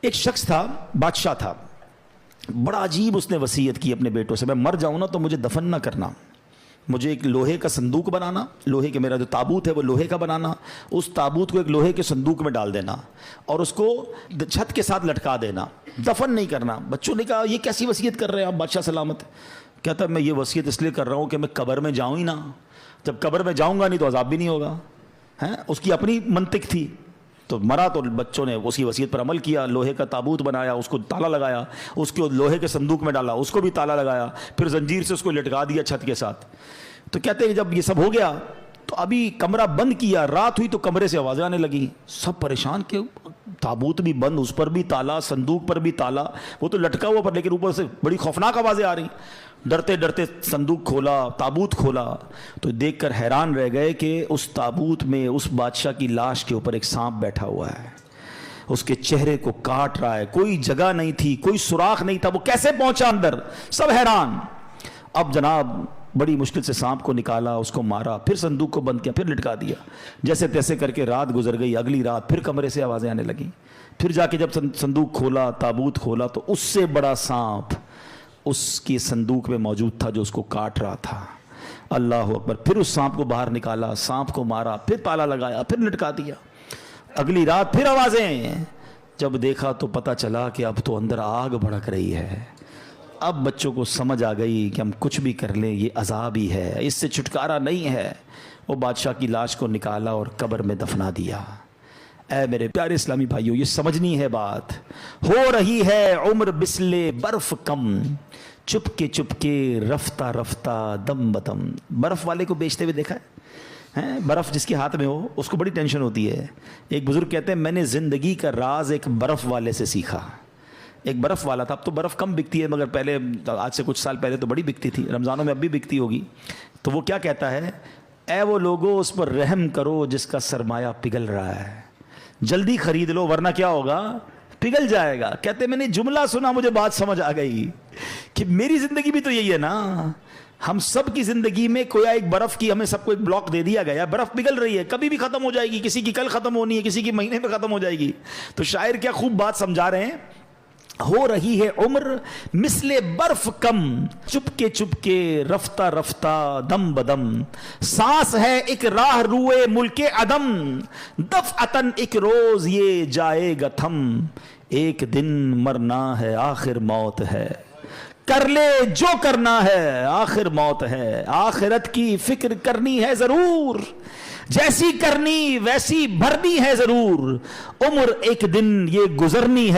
ایک شخص تھا، بادشاہ تھا، بڑا عجیب اس نے وصیت کی اپنے بیٹوں سے، میں مر جاؤں نا تو مجھے دفن نہ کرنا، مجھے ایک لوہے کا صندوق بنانا، لوہے کے میرا جو تابوت ہے وہ لوہے کا بنانا، اس تابوت کو ایک لوہے کے صندوق میں ڈال دینا اور اس کو چھت کے ساتھ لٹکا دینا، دفن نہیں کرنا۔ بچوں نے کہا یہ کیسی وصیت کر رہے ہیں آپ بادشاہ سلامت؟ کہتا ہے میں یہ وصیت اس لیے کر رہا ہوں کہ میں قبر میں جاؤں ہی نہ، جب قبر میں جاؤں گا نہیں تو عذاب بھی نہیں ہوگا۔ اس کی اپنی منطق تھی، تو مرا تو بچوں نے اس کی وصیت پر عمل کیا، لوہے کا تابوت بنایا، اس کو تالا لگایا، اس کو لوہے کے صندوق میں ڈالا، اس کو بھی تالا لگایا، پھر زنجیر سے اس کو لٹکا دیا چھت کے ساتھ۔ تو کہتے ہیں جب یہ سب ہو گیا تو ابھی کمرہ بند کیا، رات ہوئی تو کمرے سے آوازیں آنے لگی، سب پریشان کہ تابوت بھی بند، اس پر بھی تالا، صندوق پر بھی تالا، وہ تو لٹکا ہوا پر لیکن اوپر سے بڑی خوفناک آوازیں آ رہی۔ ڈرتے ڈرتے صندوق کھولا، تابوت کھولا تو دیکھ کر حیران رہ گئے کہ اس تابوت میں اس بادشاہ کی لاش کے اوپر ایک سانپ بیٹھا ہوا ہے، اس کے چہرے کو کاٹ رہا ہے، کوئی جگہ نہیں تھی، کوئی سوراخ نہیں تھا، وہ کیسے پہنچا اندر؟ سب حیران۔ اب جناب بڑی مشکل سے سانپ کو نکالا، اس کو مارا، پھر صندوق کو بند کیا، پھر لٹکا دیا، جیسے تیسے کر کے رات گزر گئی۔ اگلی رات پھر کمرے سے آوازیں آنے لگیں، پھر جا کے جب صندوق کھولا، تابوت کھولا تو اس سے بڑا سانپ اس کی صندوق میں موجود تھا جو اس کو کاٹ رہا تھا۔ اللہ اکبر! پھر اس سانپ کو باہر نکالا، سانپ کو مارا، پھر تالا لگایا، پھر لٹکا دیا۔ اگلی رات پھر آوازیں، جب دیکھا تو پتہ چلا کہ اب تو اندر آگ بھڑک رہی ہے۔ اب بچوں کو سمجھ آ گئی کہ ہم کچھ بھی کر لیں یہ عذاب ہی ہے، اس سے چھٹکارا نہیں ہے۔ وہ بادشاہ کی لاش کو نکالا اور قبر میں دفنا دیا۔ اے میرے پیارے اسلامی بھائیوں، یہ سمجھنی ہے بات۔ ہو رہی ہے عمر بسلے برف کم، چپ کے رفتہ رفتہ دم بدم۔ برف والے کو بیچتے ہوئے دیکھا ہے؟ برف جس کے ہاتھ میں ہو اس کو بڑی ٹینشن ہوتی ہے۔ ایک بزرگ کہتے ہیں میں نے زندگی کا راز ایک برف والے سے سیکھا۔ ایک برف والا تھا، اب تو برف کم بکتی ہے مگر پہلے، آج سے کچھ سال پہلے تو بڑی بکتی تھی، رمضانوں میں اب بھی بکتی ہوگی۔ تو وہ کیا کہتا ہے؟ اے وہ لوگو اس پر رحم کرو جس کا سرمایہ پگھل رہا ہے، جلدی خرید لو ورنہ کیا ہوگا؟ پگھل جائے گا۔ کہتے میں نے جملہ سنا، مجھے بات سمجھ آ گئی کہ میری زندگی بھی تو یہی ہے نا، ہم سب کی زندگی میں کوئی ایک برف کی، ہمیں سب کو ایک بلاک دے دیا گیا، برف پگھل رہی ہے، کبھی بھی ختم ہو جائے گی، کسی کی کل ختم ہونی ہے، کسی کی مہینے میں ختم ہو جائے گی۔ تو شاعر کیا خوب بات سمجھا رہے ہیں، ہو رہی ہے عمر مثل برف کم، چپ کے رفتہ رفتہ دم بدم، سانس ہے ایک راہ روئے ملک عدم، دفعتن ایک روز یہ جائے گا تھم، ایک دن مرنا ہے آخر موت ہے، کر لے جو کرنا ہے آخر موت ہے، آخرت کی فکر کرنی ہے ضرور، جیسی کرنی ویسی بھرنی ہے ضرور، عمر ایک دن یہ گزرنی ہے۔